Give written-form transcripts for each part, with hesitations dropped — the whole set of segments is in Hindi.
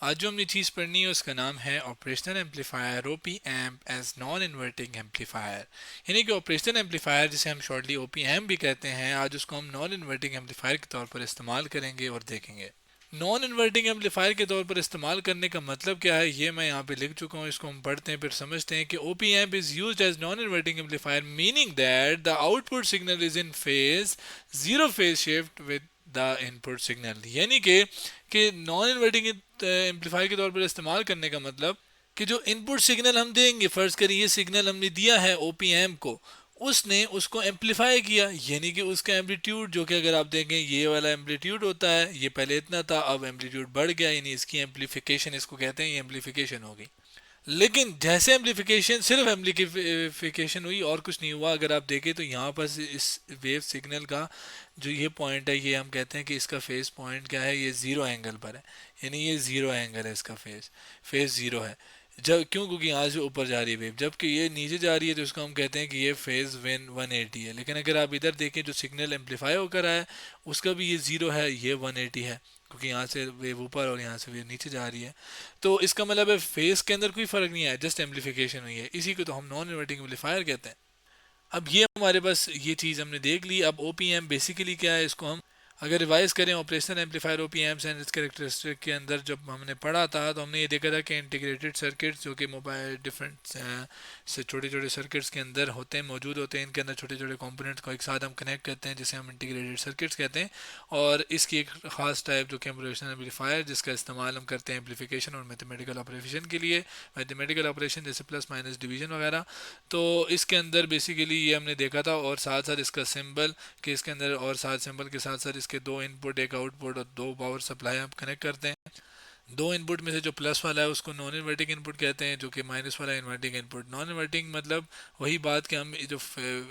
आज जो हमने चीज़ पढ़नी है उसका नाम है operational amplifier op amp as non inverting amplifier. यानी कि ऑपरेशनल एम्पलीफायर जिसे हम शॉर्टली ओपी एम्प भी कहते हैं, आज उसको हम नॉन इन्वर्टिंग एम्पलीफायर के तौर पर इस्तेमाल करेंगे और देखेंगे। नॉन इन्वर्टिंग एम्पलीफायर के तौर पर इस्तेमाल करने का मतलब क्या है, ये मैं यहाँ पे लिख चुका हूँ। इसको हम पढ़ते हैं फिर समझते हैं कि op amp is used as non inverting amplifier meaning that the output signal is in phase zero phase shift with the input signal. यानी कि नॉन इन्वर्टिंग एम्पलीफायर के तौर पर इस्तेमाल करने का मतलब कि जो इनपुट सिग्नल हम देंगे, फर्ज करिए ये सिग्नल हमने दिया है ओपीएम को, उसने उसको एम्पलीफाई किया, यानी कि उसका एम्पलीट्यूड जो कि अगर आप देखें ये वाला एम्पलीट्यूड होता है, ये पहले इतना था, अब एम्पलीट्यूड बढ़ गया, यानी इसकी एम्पलीफिकेशन इसको कहते हैं, ये एम्पलीफिकेशन होगी। लेकिन जैसे एम्पलीफिकेशन, सिर्फ एम्पलीफिकेशन हुई और कुछ नहीं हुआ। अगर आप देखें तो यहाँ पर इस वेव सिग्नल का जो ये पॉइंट है, ये हम कहते हैं कि इसका फेस पॉइंट क्या है, ये ज़ीरो एंगल पर है, यानी ये ज़ीरो एंगल है, इसका फेस ज़ीरो है। जब क्यों, क्योंकि यहाँ से ऊपर जा रही है वेव, जबकि ये नीचे जा रही है, तो इसको हम कहते हैं कि ये फेज वेन 180 है। लेकिन अगर आप इधर देखें जो सिग्नल एम्पलीफाई होकर आया है, उसका भी ये ज़ीरो है, ये 180 है, क्योंकि यहाँ से वेव ऊपर और यहाँ से वेव नीचे जा रही है। तो इसका मतलब है फेस के अंदर कोई फ़र्क नहीं आया, जस्ट एम्पलीफिकेशन हुई है। इसी को तो हम नॉन इन्वर्टिंग एम्पलीफायर कहते हैं। अब ये हमारे पास ये चीज़ हमने देख ली। अब ओपीएम बेसिकली क्या है, इसको हम अगर रिवाइज करें operational amplifier op amps and its characteristic के अंदर जब हमने पढ़ा था, तो हमने ये देखा था कि इंटीग्रेटेड सर्किट्स जो कि मोबाइल डिफरेंट से छोटे छोटे सर्किट्स के अंदर होते हैं, मौजूद होते हैं, इनके अंदर छोटे छोटे कंपोनेंट्स को एक साथ हम कनेक्ट करते हैं, जिसे हम इंटीग्रेटेड सर्किट्स कहते हैं। और इसकी एक ख़ास टाइप जो कि ऑपरेशनल एम्पलीफायर, जिसका इस्तेमाल हम करते हैं एम्पलीफिकेशन और मैथमेटिकल ऑपरेशन के लिए, मैथमेटिकल ऑपरेशन जैसे प्लस माइनस डिवीजन वगैरह। तो इसके अंदर बेसिकली ये हमने देखा था, और साथ साथ इसका सिंबल कि इसके अंदर, और साथ सिंबल के साथ साथ इसके दो इनपुट एक आउटपुट और दो पावर सप्लाई आप कनेक्ट करते हैं। दो इनपुट में से जो प्लस वाला है उसको नॉन इन्वर्टिंग इनपुट कहते हैं, जो कि माइनस वाला इन्वर्टिंग इनपुट। नॉन इन्वर्टिंग मतलब वही बात कि हम जो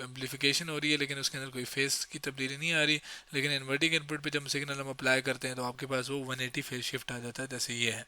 एम्पलीफिकेशन हो रही है लेकिन उसके अंदर कोई फेस की तब्दीली नहीं आ रही। लेकिन इन्वर्टिंग इनपुट पे जब सिग्नल हम अप्लाई करते हैं तो आपके पास वो 180 फेस शिफ्ट आ जाता है, जैसे ये है।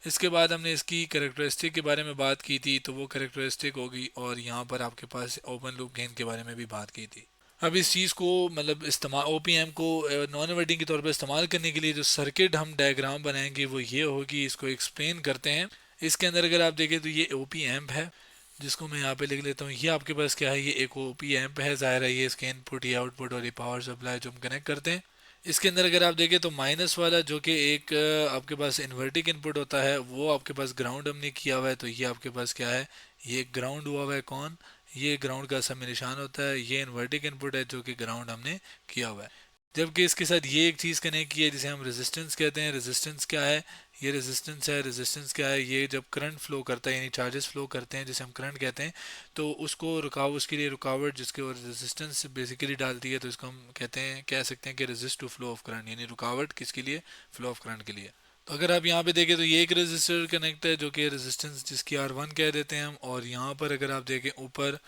इसके बाद हमने इसकी करेक्टरिस्टिक के बारे में बात की थी, तो वो करेक्टरिस्टिक होगी, और यहाँ पर आपके पास ओपन लूप गेन के बारे में भी बात की थी। अब इस चीज़ को मतलब इस्तेमाल ओपीएम को नॉन इन्वर्टिंग के तौर पर इस्तेमाल करने के लिए जो सर्किट हम डायग्राम बनाएंगे वो ये होगी, इसको एक्सप्लेन करते हैं। इसके अंदर अगर आप देखें तो ये ओपी एम्प है, जिसको मैं यहाँ पे लिख लेता हूँ। ये आपके पास क्या है, ये एक ओपी एम्प है, ज़ाहिर है ये इसके इनपुट, ये आउटपुट और ये पावर सप्लाई जो हम कनेक्ट करते हैं। इसके अंदर अगर आप देखें तो माइनस वाला जो कि एक आपके पास इन्वर्टिंग इनपुट होता है, वो आपके पास ग्राउंड हमने किया हुआ है, तो ये आपके पास क्या है, ये ग्राउंड हुआ हुआ है। कौन, ये ग्राउंड का सब में निशान होता है, ये इन्वर्टिंग इनपुट है जो कि ग्राउंड हमने किया हुआ है। जबकि इसके साथ ये एक चीज़ कनेक्ट की है जिसे हम रेजिस्टेंस कहते हैं। रेजिस्टेंस क्या है, ये रेजिस्टेंस है। रेजिस्टेंस क्या है, ये जब करंट फ्लो करता है, यानी चार्जेस फ्लो करते हैं जिसे हम करंट कहते हैं, तो उसको रुकाव, उसके लिए रुकावट जिसके और रेजिस्टेंस बेसिकली डालती है, तो इसको हम कहते हैं, कह सकते हैं कि resist to flow of current, यानी रुकावट किसके लिए, फ्लो ऑफ करंट के लिए। तो अगर आप यहाँ पे देखें तो ये एक रेजिस्टर कनेक्ट है जो कि रेजिस्टेंस जिसकी R1 कह देते हैं हम, और यहाँ पर अगर आप देखें ऊपर,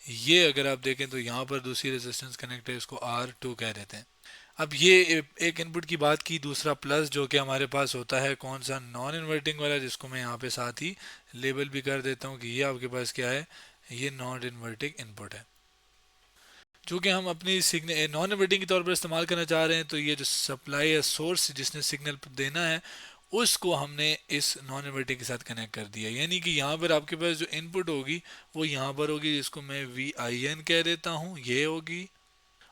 ये अगर आप देखें तो यहाँ पर दूसरी रेजिस्टेंस कनेक्ट है, इसको R2 कह देते हैं। अब ये एक इनपुट की बात की, दूसरा प्लस जो कि हमारे पास होता है कौन सा, नॉन इन्वर्टिंग वाला, जिसको मैं यहाँ पे साथ ही लेबल भी कर देता हूँ कि ये आपके पास क्या है, ये नॉन इन्वर्टिंग इनपुट है। चूँकि हम अपनी सिग्नल नॉन इन्वर्टिंग के तौर पर इस्तेमाल करना चाह रहे हैं, तो ये जो सप्लाई या सोर्स जिसने सिग्नल देना है, उसको हमने इस नॉन इन्वर्टिंग के साथ कनेक्ट कर दिया। यानी कि यहाँ पर आपके पास जो इनपुट होगी वो यहाँ पर होगी, जिसको मैं वी आई एन कह देता हूँ, ये होगी।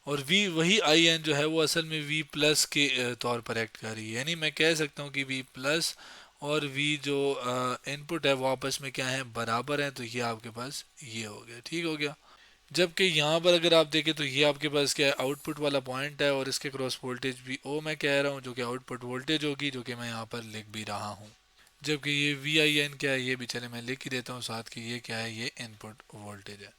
और वी, वही आई एन जो है वो असल में वी प्लस के तौर पर एक्ट कर रही है। यानी मैं कह सकता हूँ कि वी प्लस और वी जो इनपुट है वो आपस में क्या है, बराबर है। तो ये आपके पास ये हो गया, ठीक हो गया। जबकि यहाँ पर अगर आप देखें तो ये आपके पास क्या है, आउटपुट वाला पॉइंट है, और इसके क्रॉस वोल्टेज भी ओ मैं कह रहा हूँ, जो कि आउटपुट वोल्टेज होगी, जो कि मैं यहाँ पर लिख भी रहा हूँ। जबकि ये वी आई एन क्या है, ये भी चले मैं लिख ही देता हूँ साथ कि ये क्या है, ये इनपुट वोल्टेज है।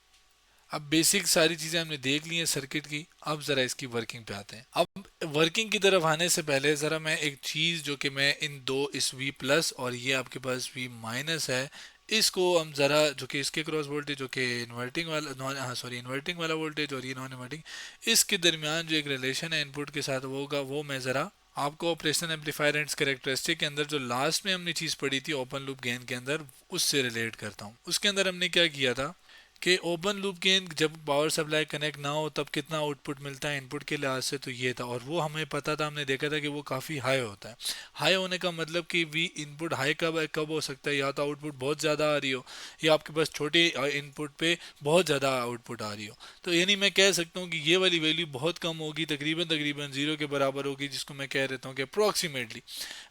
अब बेसिक सारी चीज़ें हमने देख ली हैं सर्किट की, अब ज़रा इसकी वर्किंग पे आते हैं। अब वर्किंग की तरफ आने से पहले ज़रा मैं एक चीज़ जो कि मैं इन दो, इस V प्लस और ये आपके पास V माइनस है, इसको हम ज़रा, जो कि इसके क्रॉस वोल्टेज जो कि इन्वर्टिंग वाला, नॉन, हाँ सॉरी, इन्वर्टिंग वाला वोल्टेज और ये नॉन इन्वर्टिंग, इसके दरमियान जो एक रिलेशन है इनपुट के साथ वो होगा, वो मैं ज़रा आपको ऑपरेशनल एम्पलीफायर एंड कैरेक्टरिस्टिक के अंदर जो लास्ट में हमने चीज़ पढ़ी थी ओपन लूप गेन के अंदर, उससे रिलेट करता हूँ। उसके अंदर हमने क्या किया था कि ओपन लूप गेन जब पावर सप्लाई कनेक्ट ना हो तब कितना आउटपुट मिलता है इनपुट के लिहाज से, तो ये था। और वो हमें पता था, हमने देखा था कि वो काफ़ी हाई होता है। हाई होने का मतलब कि वी इनपुट हाई कब कब हो सकता है, या तो आउटपुट बहुत ज़्यादा आ रही हो, या आपके पास छोटे इनपुट पे बहुत ज़्यादा आउटपुट आ रही हो। तो यानी मैं कह सकता हूँ कि ये वाली वैल्यू बहुत कम होगी, तकरीबन तकरीबन ज़ीरो के बराबर होगी, जिसको मैं कह देता हूँ कि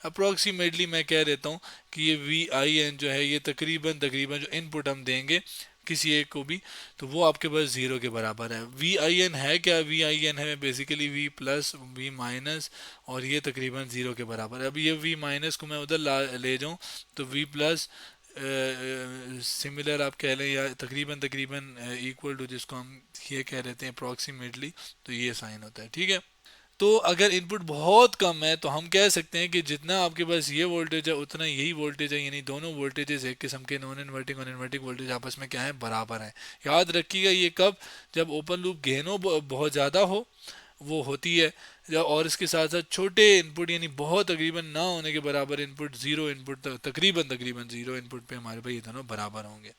अप्रोक्सीमेटली मैं कह देता हूँ कि ये वी आई एन जो है ये तकरीबन तकरीबन जो इनपुट हम देंगे किसी एक को भी, तो वो आपके पास ज़ीरो के बराबर है। वी आई एन है क्या, वी आई एन है basically V plus V minus, और ये तकरीबन ज़ीरो के बराबर है। अब ये वी माइनस को मैं उधर ले जाऊँ तो वी प्लस सिमिलर आप कह लें, या तकरीबन तकरीबन इक्वल टू, जिसको हम ये कह लेते हैं अप्रॉक्सीमेटली, तो ये साइन होता है। ठीक है, तो अगर इनपुट बहुत कम है तो हम कह सकते हैं कि जितना आपके पास ये वोल्टेज है उतना यही वोल्टेज है, यानी दोनों वोल्टेजेस एक किस्म के नॉन इन्वर्टिंग और इन्वर्टिंग वोल्टेज आपस में क्या है, बराबर है। याद रखिएगा ये कब, जब ओपन लूप गेनो बहुत ज़्यादा हो, वो होती है और इसके साथ साथ छोटे इनपुट यानी बहुत तकरीबन ना होने के बराबर इनपुट, जीरो इनपुट, तकरीबन तकरीबन जीरो इनपुट पे हमारे पास ये दोनों बराबर होंगे।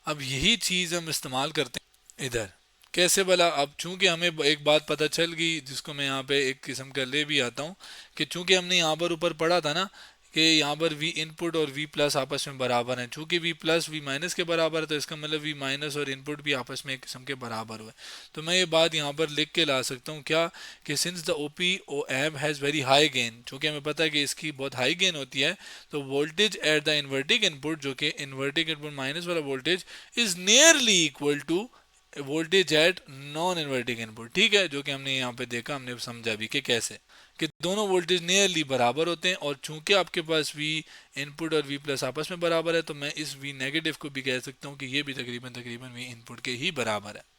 अब यही चीज़ हम इस्तेमाल करते हैं इधर। कैसे भला, अब चूंकि हमें एक बात पता चल गई जिसको मैं यहाँ पे एक किस्म का ले भी आता हूँ, कि चूंकि हमने यहाँ पर ऊपर पढ़ा था ना कि यहाँ पर वी इनपुट और वी प्लस आपस में बराबर हैं, चूंकि वी प्लस वी माइनस के बराबर है तो इसका मतलब वी माइनस और इनपुट भी आपस में एक किस्म के बराबर हुए। तो मैं ये बात यहाँ पर लिख के ला सकता हूँ क्या, कि since the O P O M has very high gain, चूंकि हमें पता है कि इसकी बहुत हाई गेन होती है, तो voltage at the inverting input, जो कि इन्वर्टिंग इनपुट माइनस वाला voltage, is nearly equal to voltage at non inverting input. ठीक है, जो कि हमने यहाँ पे देखा, हमने समझा भी कि कैसे, कि दोनों वोल्टेज नियरली बराबर होते हैं, और चूंकि आपके पास वी इनपुट और वी प्लस आपस में बराबर है, तो मैं इस वी नेगेटिव को भी कह सकता हूँ कि ये भी तकरीबन तकरीबन वी इनपुट के ही बराबर है।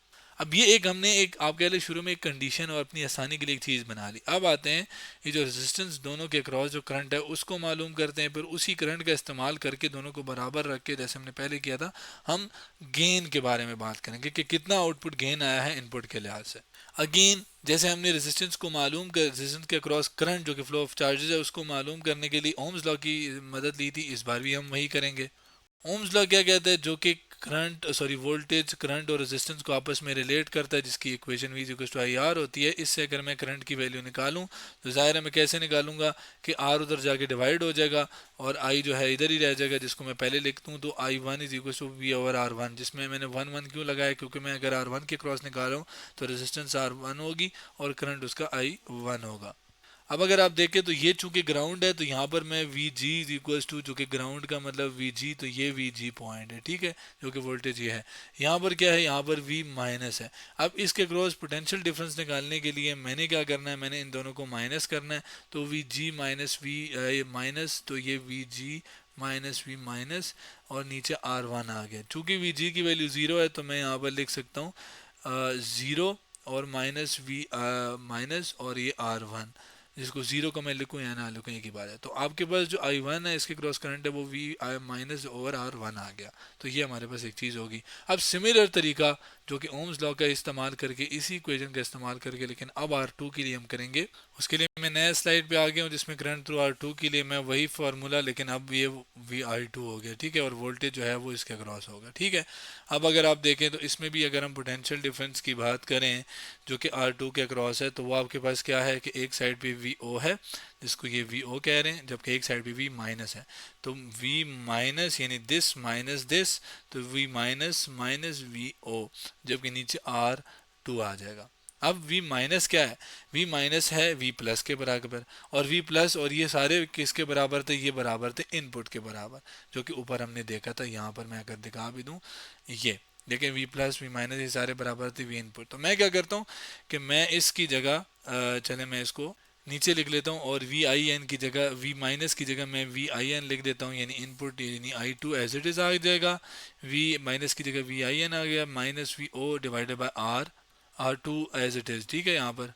अब ये एक हमने एक आप कह लें शुरू में एक कंडीशन और अपनी आसानी के लिए एक चीज़ बना ली। अब आते हैं ये जो रेजिस्टेंस दोनों के क्रॉस जो करंट है उसको मालूम करते हैं, फिर उसी करंट का इस्तेमाल करके दोनों को बराबर रख के, जैसे हमने पहले किया था, हम गेन के बारे में बात करेंगे कि कितना आउटपुट गेन आया है इनपुट के लिहाज से। अगेन जैसे हमने रेजिस्टेंस को मालूम कर, रेजिस्टेंस के क्रॉस करंट जो कि फ्लो ऑफ चार्जेस है उसको मालूम करने के लिए ओम्स लॉ की मदद ली थी, इस बार भी हम वही करेंगे। ओम्स लॉ क्या कहता है, जो कि करंट सॉरी वोल्टेज करंट और रेजिस्टेंस को आपस में रिलेट करता है, जिसकी equation V equal to I R होती है। इससे अगर मैं करंट की वैल्यू निकालूं तो जाहिर है मैं कैसे निकालूंगा कि आर उधर जाके डिवाइड हो जाएगा और आई जो है इधर ही रह जाएगा, जिसको मैं पहले लिख दूं तो I one is equal to V over R one, जिसमें मैंने वन वन क्यों लगाया, क्योंकि मैं अगर आर वन के क्रॉस निकालूँ तो रेजिस्टेंस आर वन होगी और करंट उसका आई वन होगा। अब अगर आप देखें तो ये चूंकि ग्राउंड है तो यहाँ पर मैं V G is equals to, जो कि ग्राउंड का मतलब वी जी, तो ये वी जी पॉइंट है। ठीक है, जो कि वोल्टेज ये है। यहाँ पर क्या है, यहाँ पर वी माइनस है। अब इसके क्रॉस पोटेंशियल डिफरेंस निकालने के लिए मैंने क्या करना है, मैंने इन दोनों को माइनस करना है। तो V G minus V minus, तो ये V G minus V minus और नीचे आर वन आ गया। चूंकि वी जी की वैल्यू ज़ीरो है तो मैं यहाँ पर लिख सकता हूँ ज़ीरो और माइनस वी माइनस और ये आर वन, जिसको जीरो का मैं लिखूँ या ना लिखूँ एक ही बात है। तो आपके पास जो आई वन है इसके क्रॉस करंट है वो V I minus over R one आ गया। तो ये हमारे पास एक चीज़ होगी। अब सिमिलर तरीका जो कि ओम्स लॉ का इस्तेमाल करके, इसी इक्वेशन का इस्तेमाल करके, लेकिन अब आर टू के लिए हम करेंगे। उसके लिए मैं नया स्लाइड पे आ गया हूँ जिसमें करंट थ्रू आर टू के लिए मैं वही फार्मूला, लेकिन अब ये वी आई टू हो गया। ठीक है, और वोल्टेज जो है वो इसके क्रॉस होगा। ठीक है, अब अगर आप देखें तो इसमें भी अगर हम पोटेंशियल डिफरेंस की बात करें जो कि आर टू के क्रॉस है, तो वो आपके पास क्या है कि एक साइड पे वी ओ है जिसको ये वी ओ कह रहे हैं, जबकि एक साइड पे वी माइनस है। तो वी माइनस यानी दिस माइनस दिस, तो V minus minus V O, जबकि नीचे आर टू आ जाएगा। अब v माइनस क्या है, v माइनस है v प्लस के बराबर, और v प्लस और ये सारे किसके बराबर थे, ये बराबर थे इनपुट के बराबर, जो कि ऊपर हमने देखा था। यहाँ पर मैं अगर दिखा भी दूँ, ये देखिए वी प्लस वी माइनस ये सारे बराबर थे वी इनपुट। तो मैं क्या करता हूँ कि मैं इसकी जगह चले मैं इसको नीचे लिख लेता हूँ, और वी आई एन की जगह, वी माइनस की जगह मैं वी आई एन लिख देता हूँ, यानी इनपुट यानी I two as it is आ जाएगा। वी माइनस की जगह वी आई एन आ गया, minus V O divided by R two as it is. ठीक है, यहाँ पर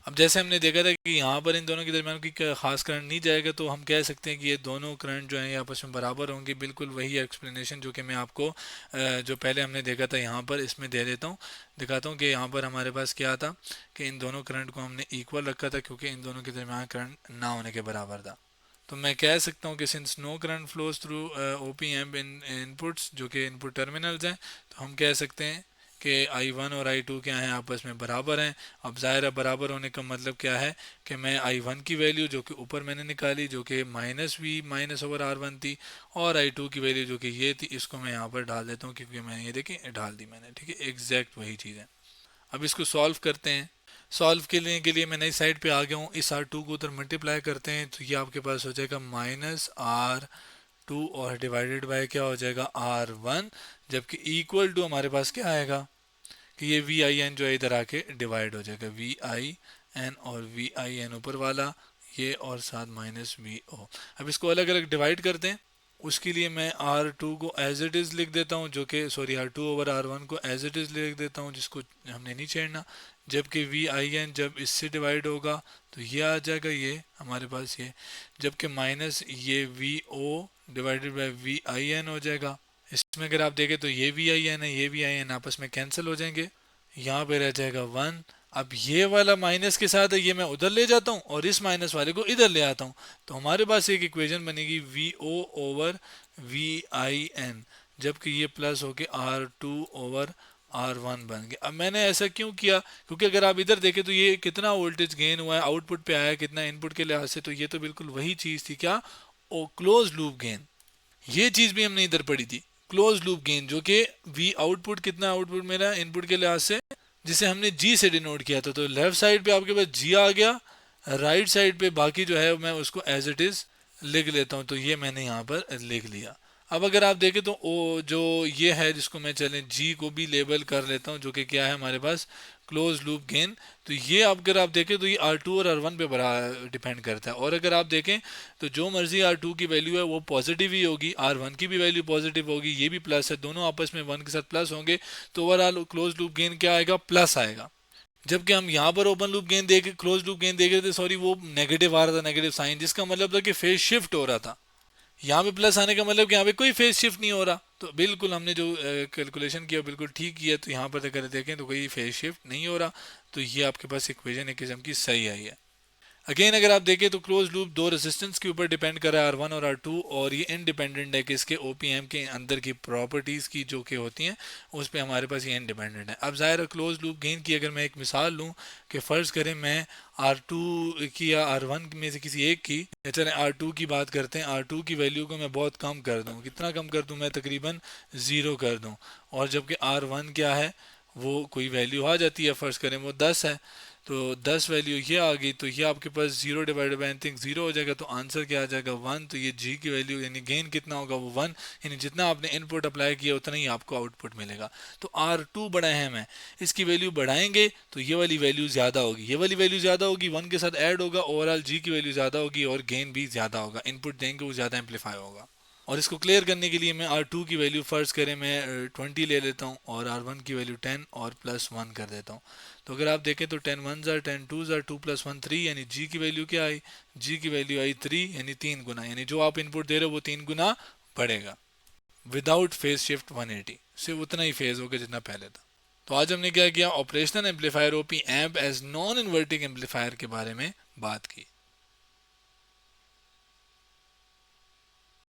अब जैसे हमने देखा था कि यहाँ पर इन दोनों के दरमियान कोई खास करंट नहीं जाएगा, तो हम कह सकते हैं कि ये दोनों करंट जो हैं ये आपस में बराबर होंगे। बिल्कुल वही एक्सप्लेनेशन जो कि मैं आपको जो पहले हमने देखा था यहाँ पर इसमें दे देता हूँ, दिखाता हूँ कि यहाँ पर हमारे पास क्या था कि इन दोनों करंट को हमने इक्वल रखा था, क्योंकि इन दोनों के दरमियान करंट ना होने के बराबर था। तो मैं कह सकता हूँ कि since no current flows through op amp in inputs जो कि इनपुट टर्मिनल्स हैं, तो हम कह सकते हैं कि I1 और I2 क्या हैं, आपस में बराबर हैं। अब ज़ाहिर है बराबर होने का मतलब क्या है कि मैं I1 की वैल्यू जो कि ऊपर मैंने निकाली जो कि -V/R1 थी, और I2 की वैल्यू जो कि ये थी, इसको मैं यहाँ पर डाल देता हूँ क्योंकि मैं ये देखिए डाल दी मैंने, ठीक है, एग्जैक्ट वही चीज़ है। अब इसको सॉल्व करते हैं। सॉल्व के लिए मैं नई साइड पे आ गया हूँ। इस R2 को उधर मल्टीप्लाई करते हैं तो ये आपके पास हो जाएगा -R2 और डिवाइडेड बाय क्या हो जाएगा R1, जबकि इक्वल टू हमारे पास क्या आएगा कि ये VIN जो है इधर आके डिवाइड हो जाएगा, VIN और VIN ऊपर वाला ये, और साथ -VO। अब इसको अलग अलग डिवाइड करते हैं। उसके लिए मैं R2 को एज इट इज़ लिख देता हूँ, जो कि सॉरी R2 ओवर R1 को एज इट इज़ लिख देता हूँ, जिसको हमने नहीं छेड़ना। जबकि VIN जब इससे डिवाइड होगा तो ये आ जाएगा, ये हमारे पास ये, जबकि माइनस ये VO डिवाइडेड बाय VIN हो जाएगा। इसमें अगर आप देखें तो ये VIN है, ये VIN आपस में कैंसिल हो जाएंगे, यहाँ पे रह जाएगा 1। अब ये वाला माइनस के साथ है, ये मैं उधर ले जाता हूँ और इस माइनस वाले को इधर ले आता हूँ, तो हमारे पास एक इक्वेशन बनेगी VO ओवर VIN, जबकि ये प्लस होके R2 ओवर R1 बन गया। अब मैंने ऐसा क्यों किया, क्योंकि अगर आप इधर देखें तो ये कितना वोल्टेज गेन हुआ है आउटपुट पे आया कितना इनपुट के लिहाज से, तो ये तो बिल्कुल वही चीज़ थी क्या, ओ क्लोज लूप गेन। ये चीज़ भी हमने इधर पढ़ी थी, क्लोज लूप गेन, जो कि V आउटपुट कितना आउटपुट मेरा इनपुट के लिहाज से, जिसे हमने G से डिनोट किया था। तो लेफ्ट साइड पे आपके पास G आ गया, राइट साइड पे बाकी जो है मैं उसको एज इट इज़ लिख लेता हूँ, तो ये मैंने यहाँ पर लिख लिया। अब अगर आप देखें तो ओ जो ये है जिसको मैं चलें G को भी लेबल कर लेता हूँ, जो कि क्या है हमारे पास क्लोज लूप गेन। तो ये अगर आप देखें तो ये R2 और R1 पे बड़ा डिपेंड करता है, और अगर आप देखें तो जो मर्जी R2 की वैल्यू है वो पॉजिटिव ही होगी, R1 की भी वैल्यू पॉजिटिव होगी, ये भी प्लस है, दोनों आपस में 1 के साथ प्लस होंगे, तो ओवरऑल क्लोज लूप गेन क्या आएगा, प्लस आएगा। जबकि हम यहाँ पर ओपन लूप गेन देख क्लोज लूप गेन देख रहे थे, सॉरी वो नेगेटिव आ रहा था, नेगेटिव साइन, जिसका मतलब था कि फेज शिफ्ट हो रहा था। यहाँ पे प्लस आने का मतलब कि यहाँ पे कोई फेज शिफ्ट नहीं हो रहा, तो बिल्कुल हमने जो कैलकुलेशन किया बिल्कुल ठीक किया। तो यहाँ पर अगर देखें तो कोई फेज शिफ्ट नहीं हो रहा, तो ये आपके पास इक्वेशन एक किस्म की सही आई है। अगेन अगर आप देखें तो क्लोज लूप दो रेजिस्टेंस के ऊपर डिपेंड कर रहा है, R1 और R2, और ये इंडिपेंडेंट है कि इसके OPM के अंदर की प्रॉपर्टीज़ की जो कि होती हैं उस पर हमारे पास ये इंडिपेंडेंट है। अब ज़ाहिर है क्लोज लूप गेन की अगर मैं एक मिसाल लूँ कि फ़र्ज़ करें मैं R2 की या R1 में से किसी एक की, चलें R2 की बात करते हैं, R2 की वैल्यू को मैं बहुत कम कर दूँ, कितना कम कर दूँ मैं, तकरीबन 0 कर दूँ, और जबकि R1 क्या है वो कोई वैल्यू आ जाती है, फ़र्ज़ करें वो 10 है, तो 10 वैल्यू ये आ गई, तो ये आपके पास 0 डिवाइडेड बाई एनीथिंग 0 हो जाएगा, तो आंसर क्या आ जाएगा 1। तो ये G की वैल्यू यानी गेन कितना होगा वो 1, यानी जितना आपने इनपुट अप्लाई किया उतना ही आपको आउटपुट मिलेगा। तो R2 बड़ा अहम है, इसकी वैल्यू बढ़ाएंगे तो ये वाली वैल्यू ज़्यादा होगी, ये वाली वैल्यू ज़्यादा होगी, 1 के साथ ऐड होगा, ओवरऑल G की वैल्यू ज़्यादा होगी और गेन भी ज़्यादा होगा, इनपुट देंगे वो ज़्यादा एम्पलीफाई होगा। और इसको क्लियर करने के लिए मैं R2 की वैल्यू फ़र्ज़ करें मैं 20 ले लेता हूँ और R1 की वैल्यू 10 और प्लस 1 कर देता हूँ। तो अगर आप देखें तो 10 1 ज़ार 10 2 ज़ार 2 प्लस 1 3, यानी G की वैल्यू क्या आई, G की वैल्यू आई 3, यानी 3 गुना, यानी जो आप इनपुट दे रहे हो वो 3 गुना बढ़ेगा विदाउट फेज शिफ्ट 180, सिर्फ उतना ही फेज होगा जितना पहले था। तो आज हमने क्या किया, operational amplifier OP amp as non inverting amplifier के बारे में बात की।